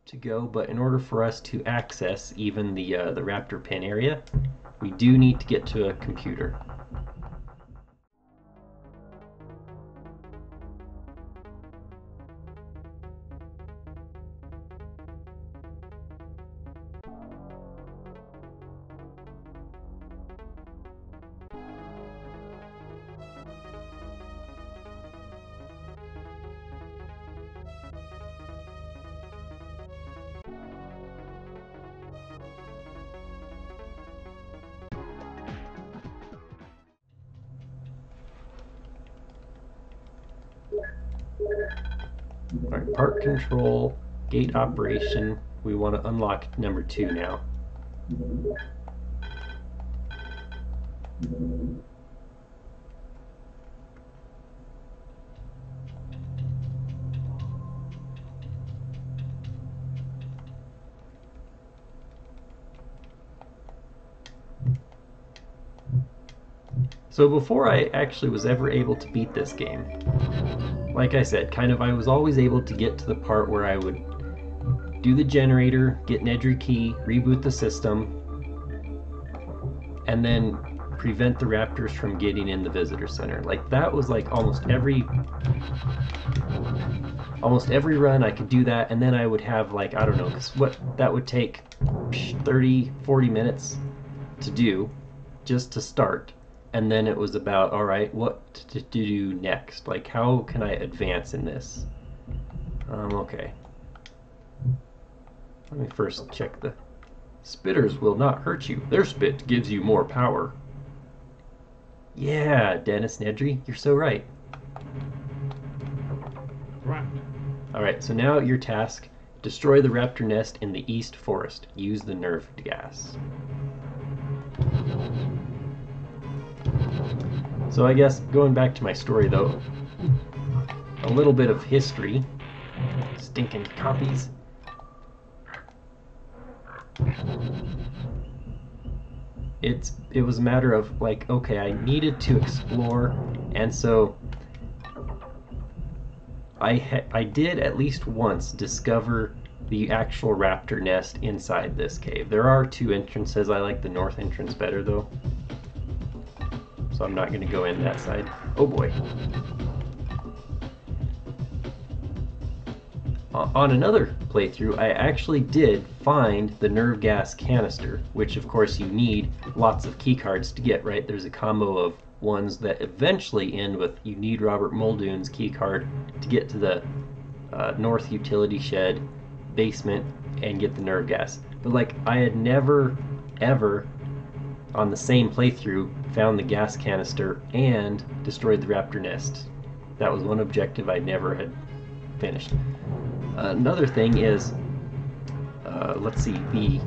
to go, but in order for us to access even the Raptor pin area, we do need to get to a computer. All right, part control, gate operation. We want to unlock number 2 now. So before I actually was ever able to beat this game, like I said, I was always able to get to the part where I would do the generator, get an Edry key, reboot the system, and then prevent the Raptors from getting in the visitor center. Like that was like almost every run I could do that, and then I would have like, I don't know, what that would take 30, 40 minutes to do just to start. And then it was about, all right, what to do next? Like, how can I advance in this? Okay. Let me first check the... Spitters will not hurt you. Their spit gives you more power. Yeah, Dennis Nedry, you're so right. Right. All right, so now your task, destroy the raptor nest in the East Forest. Use the nerve gas. So I guess going back to my story though, a little bit of history. Stinking copies. It was a matter of like, okay, I needed to explore, and so I did at least once discover the actual raptor nest inside this cave. There are 2 entrances. I like the north entrance better though, so I'm not going to go in that side. Oh boy. On another playthrough, I actually did find the nerve gas canister, which of course you need lots of keycards to get, right? There's a combo of ones that eventually end with you need Robert Muldoon's keycard to get to the north utility shed basement and get the nerve gas. But like, I had never ever on the same playthrough found the gas canister and destroyed the raptor nest. That was one objective I never had finished. Another thing is, let's see, the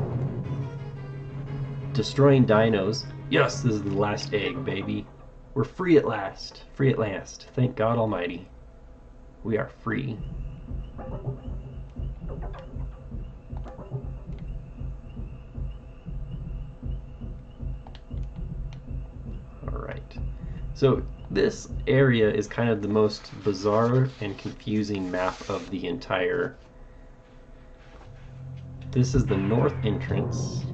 destroying dinos. Yes, this is the last egg, baby. We're free at last. Free at last. Thank God Almighty. We are free. Alright. So this area is kind of the most bizarre and confusing map of the entire... This is the north entrance.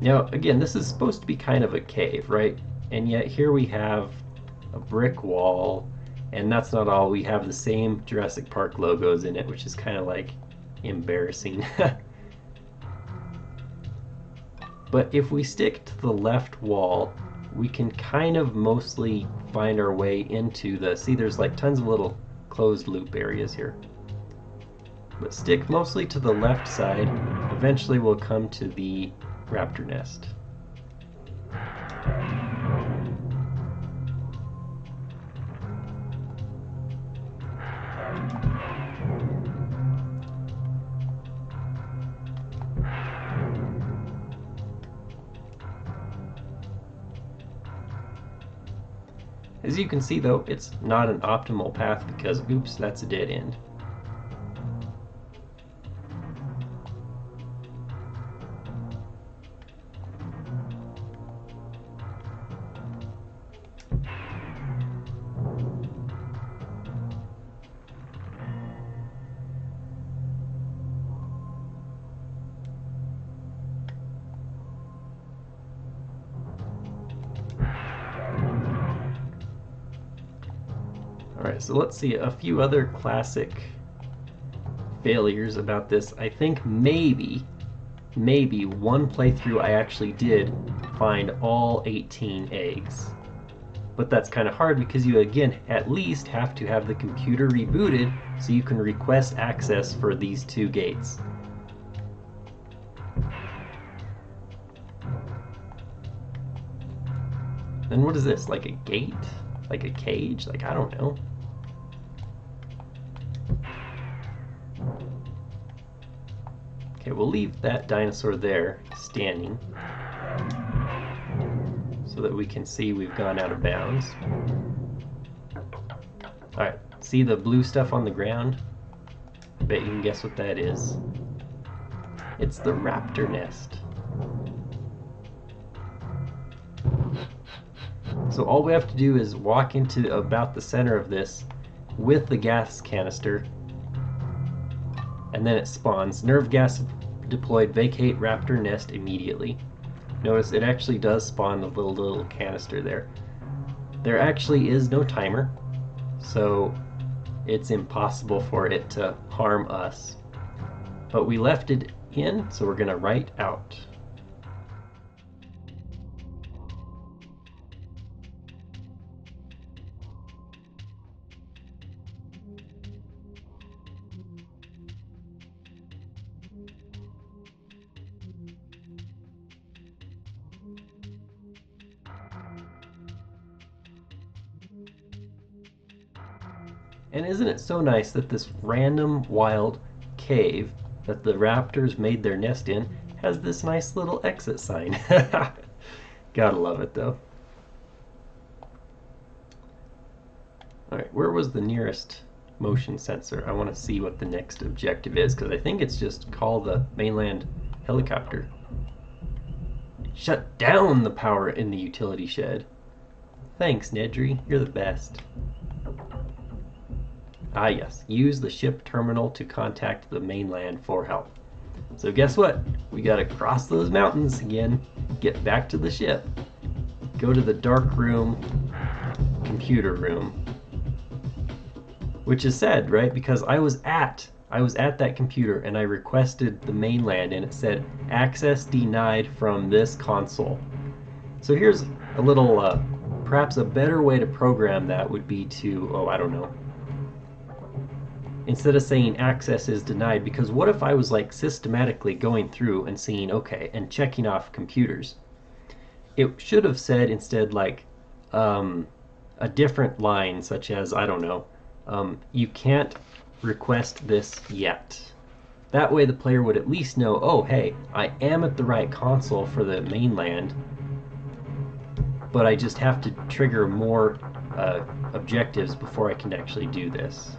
Now, again, this is supposed to be kind of a cave, right? And yet here we have a brick wall, and that's not all. We have the same Jurassic Park logos in it, which is kind of like embarrassing. But if we stick to the left wall, we can kind of mostly find our way into the... See, there's like tons of little closed loop areas here. But stick mostly to the left side. Eventually we'll come to the raptor nest. As you can see though, it's not an optimal path because, oops, that's a dead end. Alright, so let's see a few other classic failures about this. I think maybe one playthrough I actually did find all 18 eggs. But that's kind of hard because you again at least have to have the computer rebooted so you can request access for these two gates. Then what is this? Like a gate? Like a cage? Like, I don't know. Okay, we'll leave that dinosaur there, standing, so that we can see we've gone out of bounds. Alright, see the blue stuff on the ground? I bet you can guess what that is. It's the raptor nest. So all we have to do is walk into about the center of this with the gas canister, and then it spawns. Nerve gas deployed, vacate raptor nest immediately. Notice it actually does spawn the little canister there. There actually is no timer, so it's impossible for it to harm us. But we left it in, so we're going to write out. And isn't it so nice that this random wild cave that the raptors made their nest in has this nice little exit sign? Gotta love it though. Alright, where was the nearest motion sensor? I want to see what the next objective is, because I think it's just call the mainland helicopter. Shut down the power in the utility shed. Thanks, Nedry. You're the best. Ah yes, use the ship terminal to contact the mainland for help. So guess what? We gotta cross those mountains again, get back to the ship, go to the dark room, computer room. Which is sad, right? Because I was at that computer and I requested the mainland and it said access denied from this console. So here's a little, perhaps a better way to program that would be to, oh, I don't know, instead of saying access is denied, because what if I was like systematically going through and seeing, okay, and checking off computers? It should have said instead like a different line, such as, I don't know, you can't request this yet. That way the player would at least know, oh hey, I am at the right console for the mainland, but I just have to trigger more objectives before I can actually do this.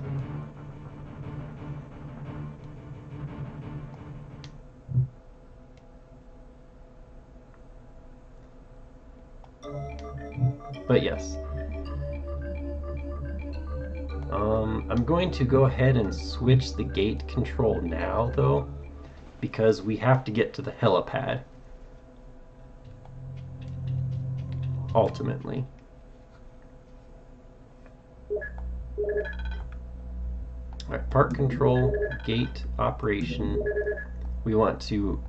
But yes. I'm going to go ahead and switch the gate control now, though, because we have to get to the helipad. Ultimately. Alright, park control, gate operation. We want to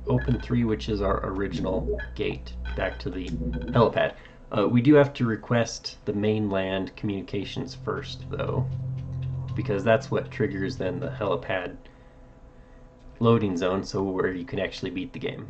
open 3, which is our original gate, back to the helipad. We do have to request the mainland communications first, though, because that's what triggers then the helipad loading zone, so where you can actually beat the game.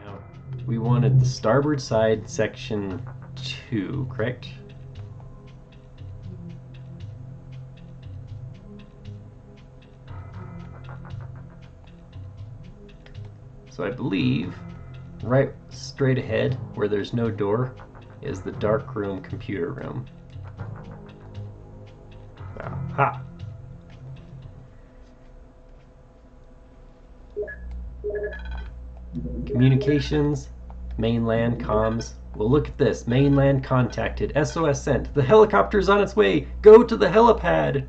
Now, we wanted the starboard side, section 2, correct? So I believe right straight ahead where there's no door is the dark room computer room. Aha! Communications, mainland comms. Well, look at this. Mainland contacted. SOS sent. The helicopter's on its way. Go to the helipad.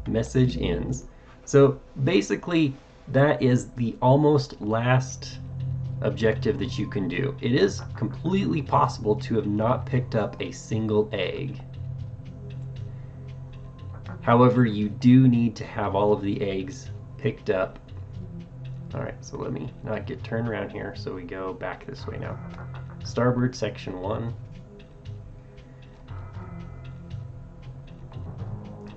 Message ends. So basically, that is the almost last objective that you can do. It is completely possible to have not picked up a single egg. However, you do need to have all of the eggs picked up. Alright, so let me not get turned around here, so we go back this way now. Starboard, section 1.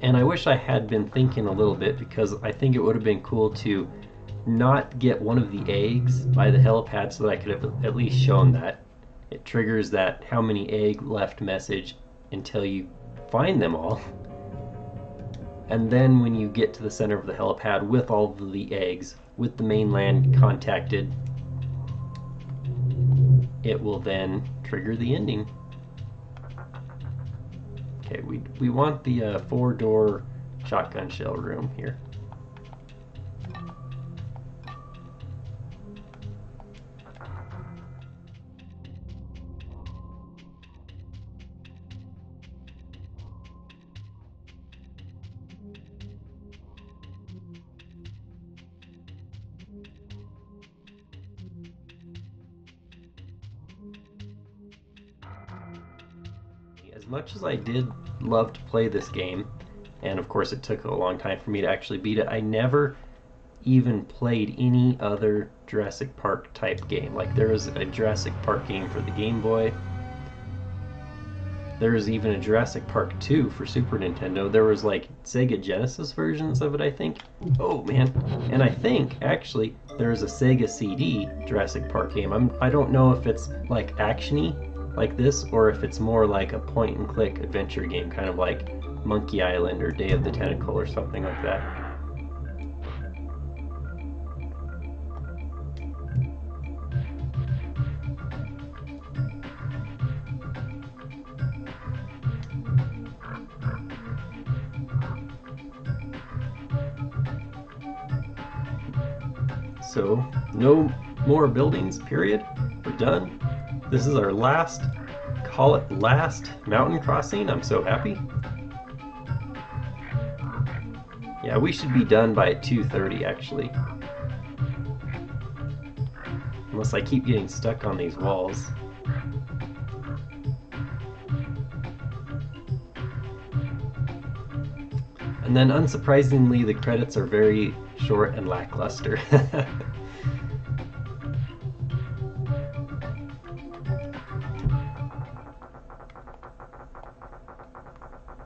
And I wish I had been thinking a little bit, because I think it would have been cool to not get one of the eggs by the helipad so that I could have at least shown that. It triggers that how many egg left message until you find them all. And then when you get to the center of the helipad with all of the eggs, with the mainland contacted, it will then trigger the ending. Okay, we want the 4-door shotgun shell room here. As much as I did love to play this game, and of course it took a long time for me to actually beat it, I never even played any other Jurassic Park type game. Like, there was a Jurassic Park game for the Game Boy. There was even a Jurassic Park 2 for Super Nintendo. There was like Sega Genesis versions of it, I think. Oh man. And I think actually there was a Sega CD Jurassic Park game. I don't know if it's like action-y like this, or if it's more like a point and click adventure game, kind of like Monkey Island or Day of the Tentacle or something like that. So, no more buildings, period. We're done. This is our last, call it last mountain crossing. I'm so happy. Yeah, we should be done by 2:30 actually. Unless I keep getting stuck on these walls. And then unsurprisingly, the credits are very short and lackluster.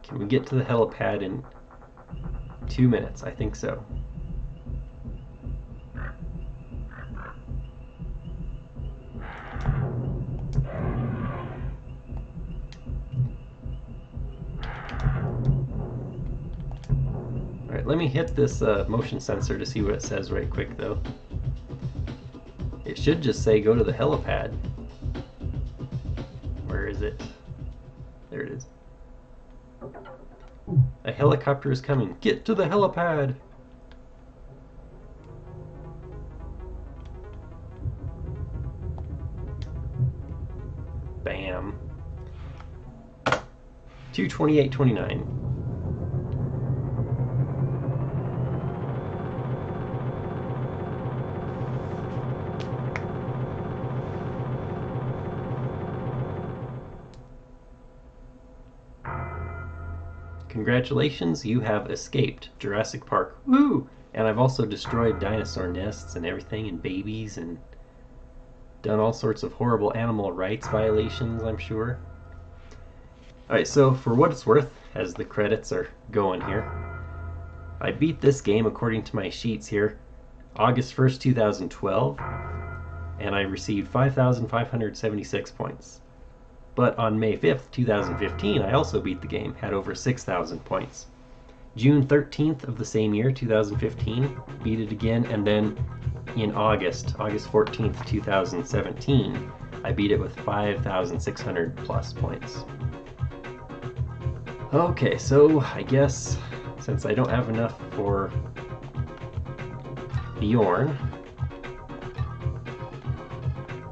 Can we get to the helipad in 2 minutes? I think so. Alright, let me hit this motion sensor to see what it says right quick though. It should just say go to the helipad. Where is it? There it is. A helicopter is coming. Get to the helipad! Bam. 2:28:29. Congratulations, you have escaped Jurassic Park. Woo! And I've also destroyed dinosaur nests and everything, and babies, and done all sorts of horrible animal rights violations, I'm sure. Alright, so for what it's worth, as the credits are going here, I beat this game according to my sheets here, August 1st, 2012. and I received 5,576 points. But on May 5th, 2015, I also beat the game, had over 6,000 points. June 13th of the same year, 2015, beat it again, and then in August 14th, 2017, I beat it with 5,600 plus points. Okay, so I guess since I don't have enough for Bjorn,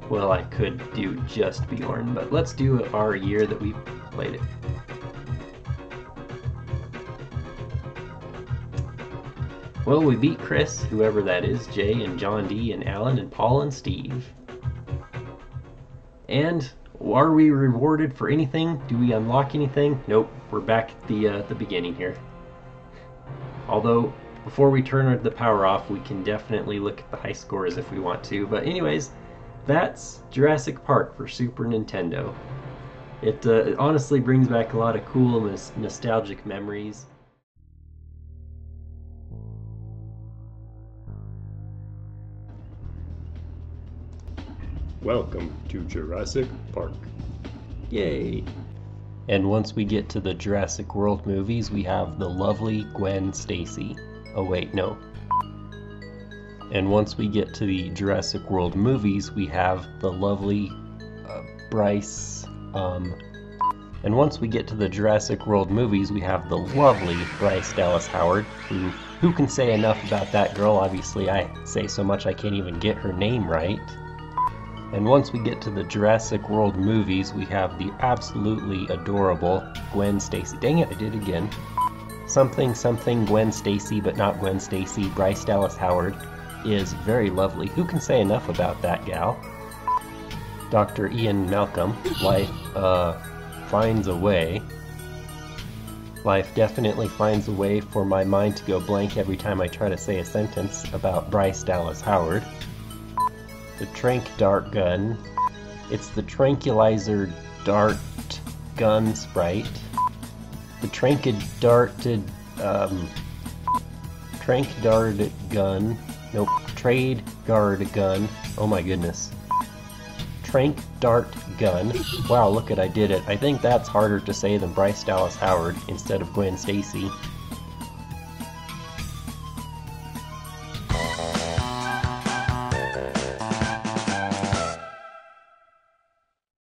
well, I could do just Bjorn, but let's do our year that we played it. Well, we beat Chris, whoever that is, Jay and John D and Alan and Paul and Steve. And are we rewarded for anything? Do we unlock anything? Nope, we're back at the beginning here. Although, before we turn the power off, we can definitely look at the high scores if we want to. But anyways, that's Jurassic Park for Super Nintendo. It honestly brings back a lot of cool nostalgic memories. Welcome to Jurassic Park. Yay! And once we get to the Jurassic World movies, we have the lovely Gwen Stacy. Oh wait, no. And once we get to the Jurassic World movies, we have the lovely Bryce. And once we get to the Jurassic World movies, we have the lovely Bryce Dallas Howard, who can say enough about that girl? Obviously, I say so much I can't even get her name right. And once we get to the Jurassic World movies, we have the absolutely adorable Gwen Stacy. Dang it, I did it again. Something Gwen Stacy, but not Gwen Stacy. Bryce Dallas Howard is very lovely. Who can say enough about that gal? Dr. Ian Malcolm. Life finds a way. Life definitely finds a way for my mind to go blank every time I try to say a sentence about Bryce Dallas Howard. The Trank Dart Gun. It's the Tranquilizer Dart Gun Sprite. The Trank Darted Gun. Nope. Trade Guard Gun. Oh my goodness. Trank Dart Gun. Wow, look at I did it. I think that's harder to say than Bryce Dallas Howard instead of Gwen Stacy.